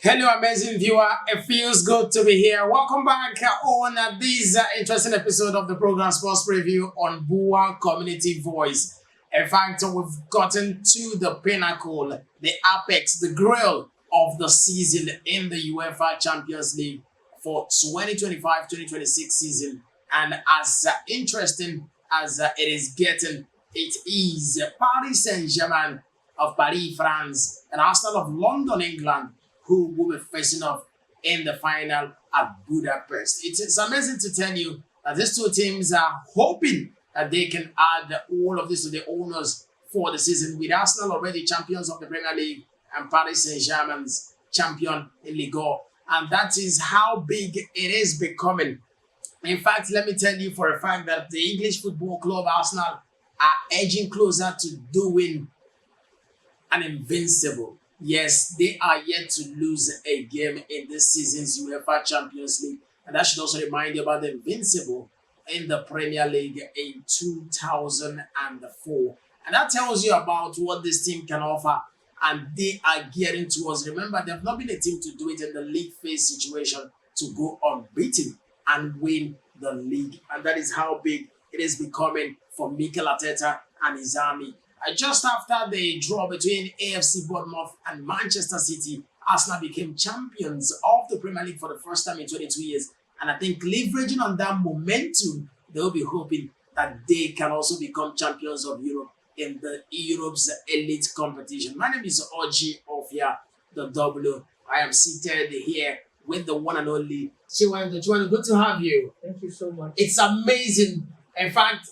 Hello, amazing viewer. It feels good to be here. Welcome back on this interesting episode of the program Sports Preview on Bua Community Voice. In fact, we've gotten to the pinnacle, the apex, the grill of the season in the UEFA Champions League for 2025-2026 season. And as interesting as it is getting, it is Paris Saint-Germain of Paris, France, and Arsenal of London, England, who will be facing off in the final at Budapest. It's amazing to tell you that these two teams are hoping that they can add all of this to the owners for the season, with Arsenal already champions of the Premier League and Paris Saint-Germain's champion in Ligue 1. And that is how big it is becoming. In fact, let me tell you for a fact that the English football club Arsenal are edging closer to doing an invincible. Yes, they are yet to lose a game in this season's UEFA Champions League. And that should also remind you about the invincible in the Premier League in 2004. And that tells you about what this team can offer. And they are gearing towards. Remember, they've not been a team to do it in the league phase situation to go unbeaten and win the league. And that is how big it is becoming for Mikel Arteta and his army. Just after the draw between AFC Bournemouth and Manchester City, Arsenal became champions of the Premier League for the first time in 22 years. And I think leveraging on that momentum, they'll be hoping that they can also become champions of Europe in the Europe's elite competition. My name is Oji Ofia, the W. I am seated here with the one and only Chiwanda. Good to have you. Thank you so much. It's amazing. In fact,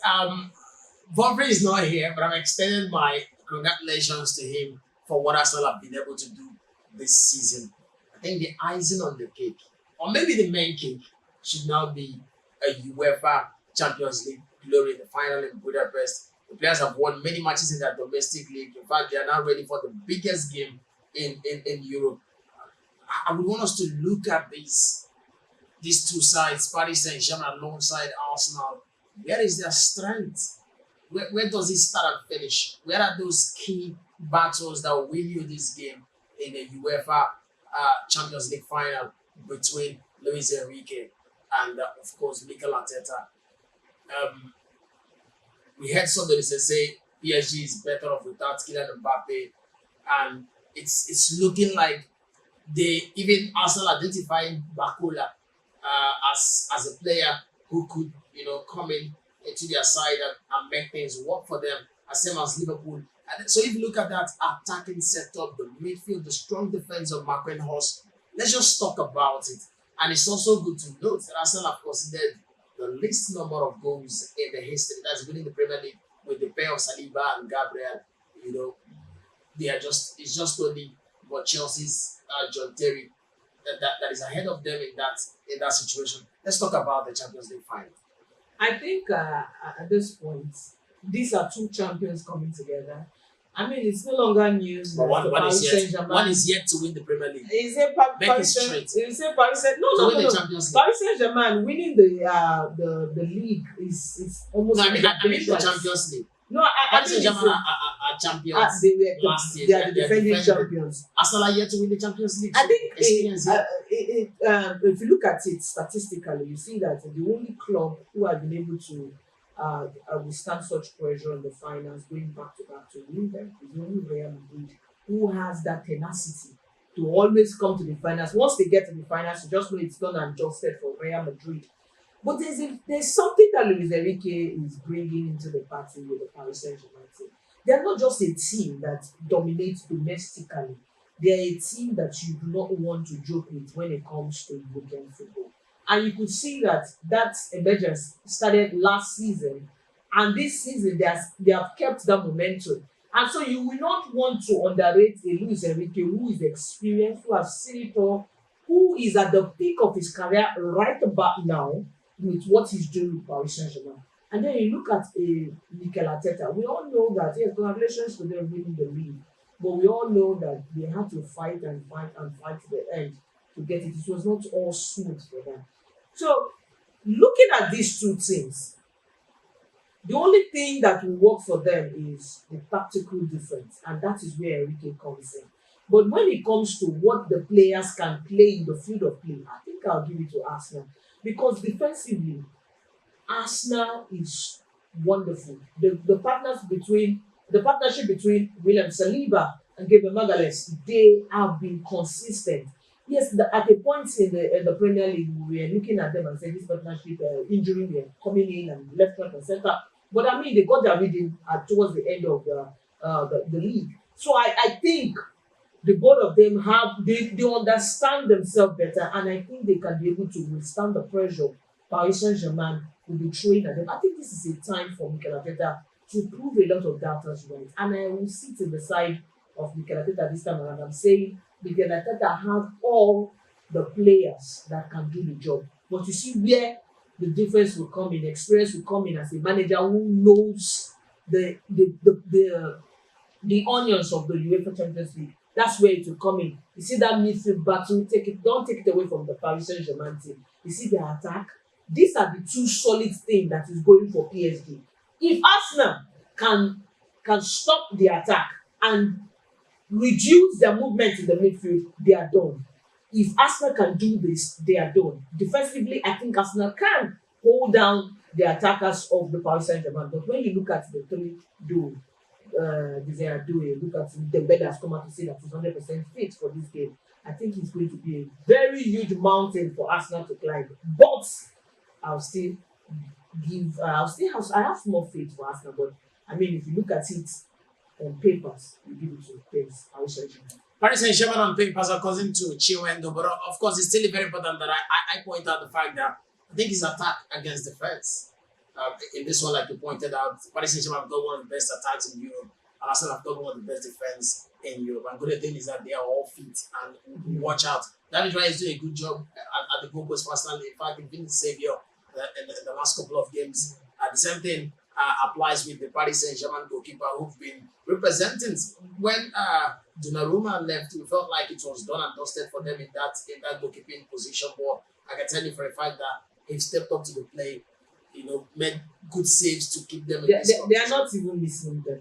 Bonfrey is not here, but I'm extending my congratulations to him for what Arsenal have been able to do this season. I think the icing on the cake, or maybe the main cake, should now be a UEFA Champions League glory, the final in Budapest. The players have won many matches in their domestic league. In fact, they are now ready for the biggest game in Europe. I would want us to look at these two sides, Paris Saint-Germain alongside Arsenal. Where is their strength? Where does it start and finish? Where are those key battles that will win you this game in the UEFA Champions League final between Luis Enrique and, of course, Mikel Arteta? We heard somebody say PsG is better off without Kylian Mbappe, and it's looking like they even Arsenal identifying Bakola as a player who could come into their side and make things work for them, as same as Liverpool. And so if you look at that attacking setup, the midfield, the strong defense of Marquinhos, let's just talk about it. And it's also good to note that Arsenal have considered the least number of goals in the history that's winning the Premier League with the pair of Saliba and Gabriel. It's just only but Chelsea's John Terry that is ahead of them in that situation. Let's talk about the Champions League final. I think at this point, these are two champions coming together. I mean, it's no longer news. But one is yet to win the Premier League. Is it Paris Saint-Germain? No. Paris Saint-Germain winning the league is almost. No, I mean the Champions League. No, Paris Saint-Germain are champions last year. They are the defending champions. Arsenal are yet to win the Champions League. I think if you look at it statistically, you see that the only club who have been able to withstand such pressure in the finals, going back to win them, is only Real Madrid, who has that tenacity to always come to the finals. Once they get to the finals, you just know it's done and dusted for Real Madrid. But there's something that Luis Enrique is bringing into the party with the Paris Saint-Germain team. They're not just a team that dominates domestically. They're a team that you do not want to joke with when it comes to European football. And you could see that emergence started last season. And this season, they have kept that momentum. And so you will not want to underrate a Luis Enrique who is experienced, who has seen it all, who is at the peak of his career right about now, with what he's doing with Paris Saint-Germain. And then you look at Mikel Arteta. We all know that, yes, congratulations to them winning the league. But we all know that they had to fight to the end to get it. It was not all smooth for them. So, looking at these two teams, the only thing that will work for them is the tactical difference. And that is where Enrique comes in. But when it comes to what the players can play in the field of play, I think I'll give it to Arsenal because defensively, Arsenal is wonderful. The partnership between William Saliba and Gabriel Magalhaes, they have been consistent. Yes, at a point in the Premier League, we were looking at them and saying this partnership injury were coming in and left, right, and centre. But I mean, they got their reading towards the end of the league. So I think the both of them they understand themselves better, and I think they can be able to withstand the pressure Paris Saint-Germain will be throwing at them. I think this is a time for Mikel Arteta to prove a lot of doubters right, and I will sit in the side of Mikel Arteta this time around. I'm saying Mikel Arteta have all the players that can do the job, but you see where the difference will come in, experience will come in as a manager who knows the onions of the UEFA Champions League. That's where it will come in. You see that midfield battle, don't take it away from the Paris Saint-Germain team. You see their attack. These are the two solid things that is going for PsG. If Arsenal can stop the attack and reduce their movement in the midfield, they are done. If Arsenal can do this, they are done. Defensively, I think Arsenal can hold down the attackers of the Paris Saint-Germain. But when you look at the three Desire Doué, look at the bed has come out to say that he's 100% fit for this game. I think it's going to be a very huge mountain for Arsenal to climb. But I have more faith for Arsenal. But I mean, if you look at it on papers, you give it to Paris Saint-Germain. Paris Saint-Germain on papers are causing to Chiwendo, but of course, it's still very important that I point out the fact that I think his attack against defense. In this one, like you pointed out, Paris Saint-Germain have got one of the best attacks in Europe, and Arsenal have got one of the best defense in Europe. And good thing is that they are all fit and watch out. That is why he's doing a good job at the goal post for Arsenal. In fact, he's been the savior in the last couple of games. The same thing applies with the Paris Saint-Germain goalkeeper who've been representing. When Donnarumma left, we felt like it was done and dusted for them in that goalkeeping position. But I can tell you for a fact that he stepped up to the plate. Made good saves to keep them in this They are not even missing them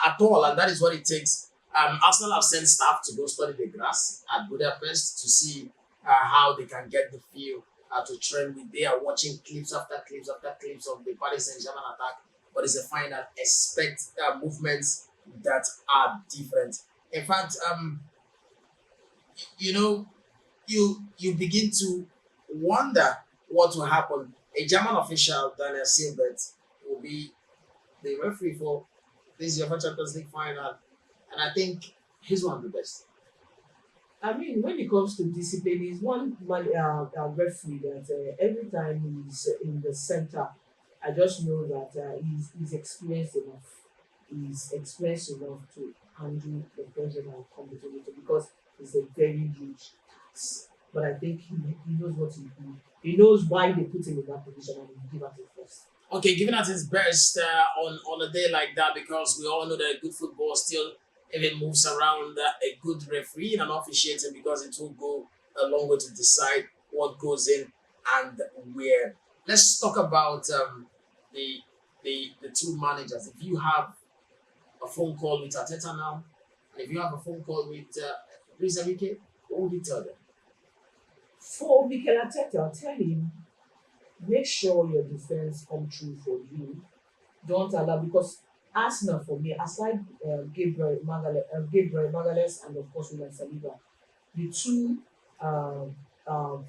at all, and that is what it takes. Arsenal have sent staff to go study the grass at Budapest to see how they can get the feel to train with. They are watching clips after clips after clips of the Paris Saint-Germain attack, but it's a find that expect movements that are different. In fact, you begin to wonder what will happen. A German official, Daniel Silbert, will be the referee for this UEFA Champions League final, and I think he's one of the best. I mean, when it comes to discipline, he's one referee that every time he's in the center, I just know that he's experienced enough. He's experienced enough to handle the pressure that will come between it because it's a very huge task. But I think he knows what he do. He knows why they put him in that position and he give out his best. Okay, giving out his best on a day like that, because we all know that good football still even moves around a good referee and officiating, because it will go a long way to decide what goes in and where. Let's talk about the two managers. If you have a phone call with Arteta now, and if you have a phone call with Luis Enrique, what would you tell them? For Mikel Arteta, I'll tell him, make sure your defense come true for you. Don't allow, because Arsenal, for me, aside Gabriel Magalhaes and of course William Saliba, the two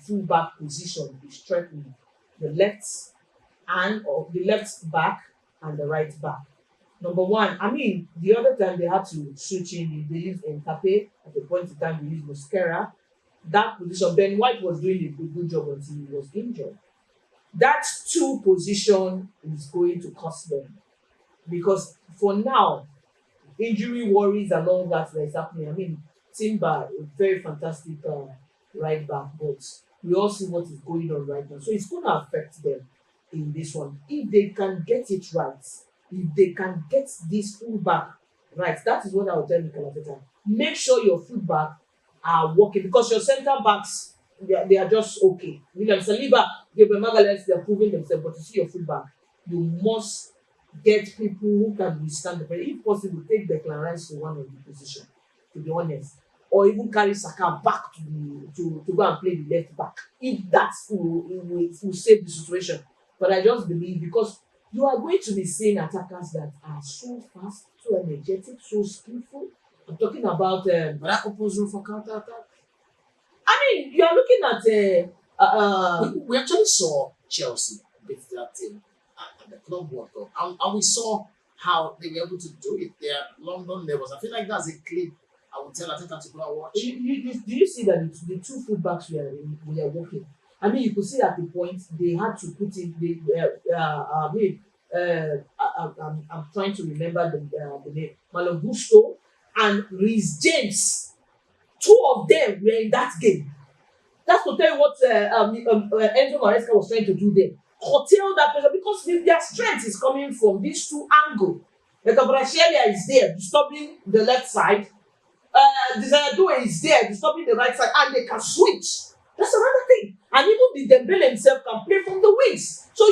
full-back position is threatening the left back and the right back. Number one, I mean, the other time they had to switch in, they used Mbappe. At the point in time, they used Mosquera. That position, Ben White was doing a good job until he was injured. That two position is going to cost them, because for now, injury worries and all that is happening. I mean, Timber, a very fantastic right back, but we all see what is going on right now. So it's going to affect them in this one. If they can get it right, if they can get this fullback right, that is what I will tell Mikel Arteta. Make sure your fullback are working, because your centre backs, they are just okay. William Saliba, Gabriel Magalhaes, they are proving themselves, but to see your fullback, you must get people who can withstand the pressure. If possible, take Declan Rice to one of the position, to be honest. or even carry Saka back to go and play the left back. If that will save the situation. But I just believe because you are going to be seeing attackers that are so fast, so energetic, so skillful. I'm talking about But that opens room for counter attack. I mean, you are looking at We actually saw Chelsea beat that team at the Club World Cup, and we saw how they were able to do it. They are London levels. I feel like that's a clip I would tell Ateta to go and watch. do you see that the two fullbacks we are working? I mean, you could see at the point they had to put in I'm trying to remember the name. Malo Gusto and Reece James. Two of them were in that game. That's to tell you what Enzo Maresca was trying to do there. Curtail that pressure because their strength is coming from these two angles. Like Brashelia is there disturbing the left side. Desire is there disturbing the right side, and they can switch. That's another thing. And even the Dembele himself can play from the wings. So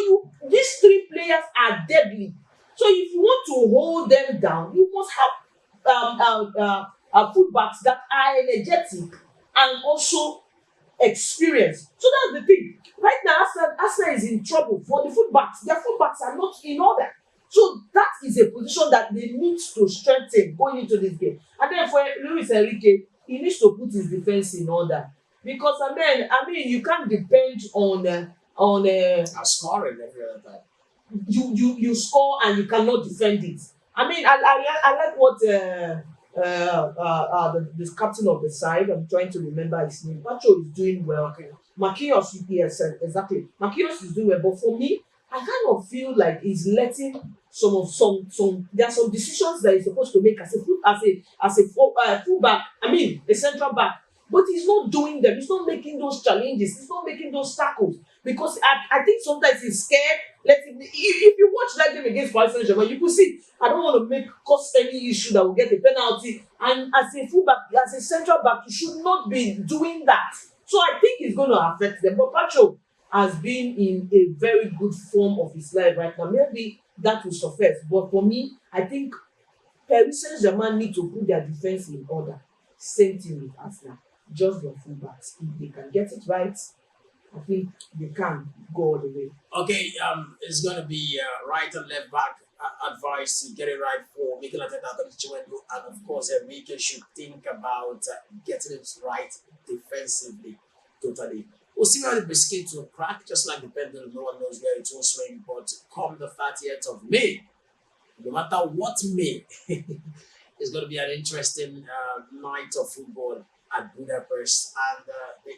these three players are deadly. So if you want to hold them down, you must have fullbacks that are energetic and also experienced. So that's the thing. Right now, Arsenal is in trouble for the fullbacks. Their fullbacks are not in order. So that is a position that they need to strengthen going into this game. And then for Luis Enrique, he needs to put his defense in order. Because I mean, you can't depend on scoring every other time. You score and you cannot defend it. I mean, I like what the captain of the side. I'm trying to remember his name. Pacho is doing well. Okay. Marquinhos, yes, exactly. Marquinhos is doing well, but for me, I kind of feel like he's letting some. There are some decisions that he's supposed to make as a fullback. I mean, a central back. But he's not doing them. He's not making those challenges. He's not making those tackles. Because I think sometimes he's scared. If you watch that game against Paris Saint-Germain, you could see, I don't want to cause any issue that will get a penalty. And as a fullback, as a central back, you should not be doing that. So I think it's going to affect them. But Pacho has been in a very good form of his life right now. Maybe that will surface. But for me, I think Paris Saint-Germain need to put their defense in order. Same thing with Arsenal. Just their fullbacks. If they can get it right, I think they can go all the way. Okay, it's going to be right and left back advice to get it right for Mikel Arteta and of course Enrique should think about getting it right defensively totally. We'll see where the biscuit will crack, just like the pendulum. No one knows where it will swing, but come the 30th of May, no matter what May, it's going to be an interesting night of football at Budapest, and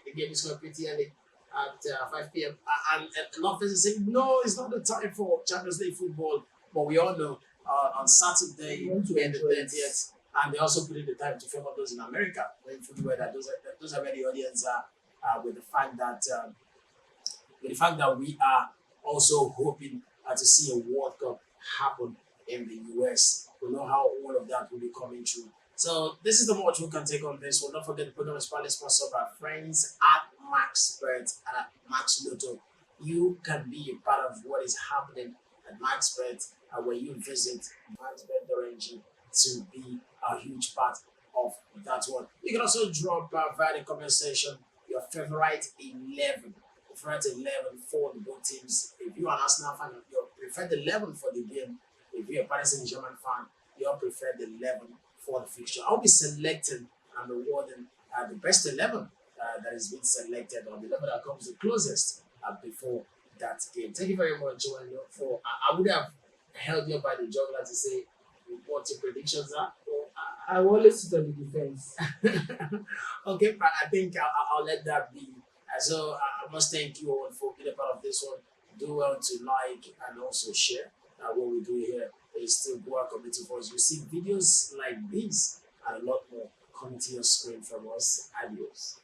the game is going to be pretty early at 5 p.m. And a lot of fans are saying, no, it's not the time for Champions League football, but we all know on Saturday, the 30th, and they also put in the time to favor those in America, playing football, that those are where the audience are, with the fact that we are also hoping to see a World Cup happen in the US. We know how all of that will be coming true. So this is the much we can take on this one. Don't forget the program is proudly sponsored by our friends at MaxBet and at Max Lotto. You can be a part of what is happening at MaxBet when you visit maxbet.ng to be a huge part of that one. You can also drop via the comment section your favorite 11. Favorite 11 for the both teams. If you're an Arsenal fan, your preferred 11 for the game. If you're a Paris Saint-Germain fan, your preferred 11 for the fixture. I'll be selecting and rewarding the best 11 that has been selected, or the 11 that comes the closest before that game. Thank you very much, Joanne. I would have held you by the jugular to say what your predictions are. I will always sit on the defense. Okay, but I think I'll let that be. So I must thank you all for being a part of this one. Do well to like and also share what we do here. Is still Boa Community Voice. You see videos like these and a lot more coming to your screen from us. Adios.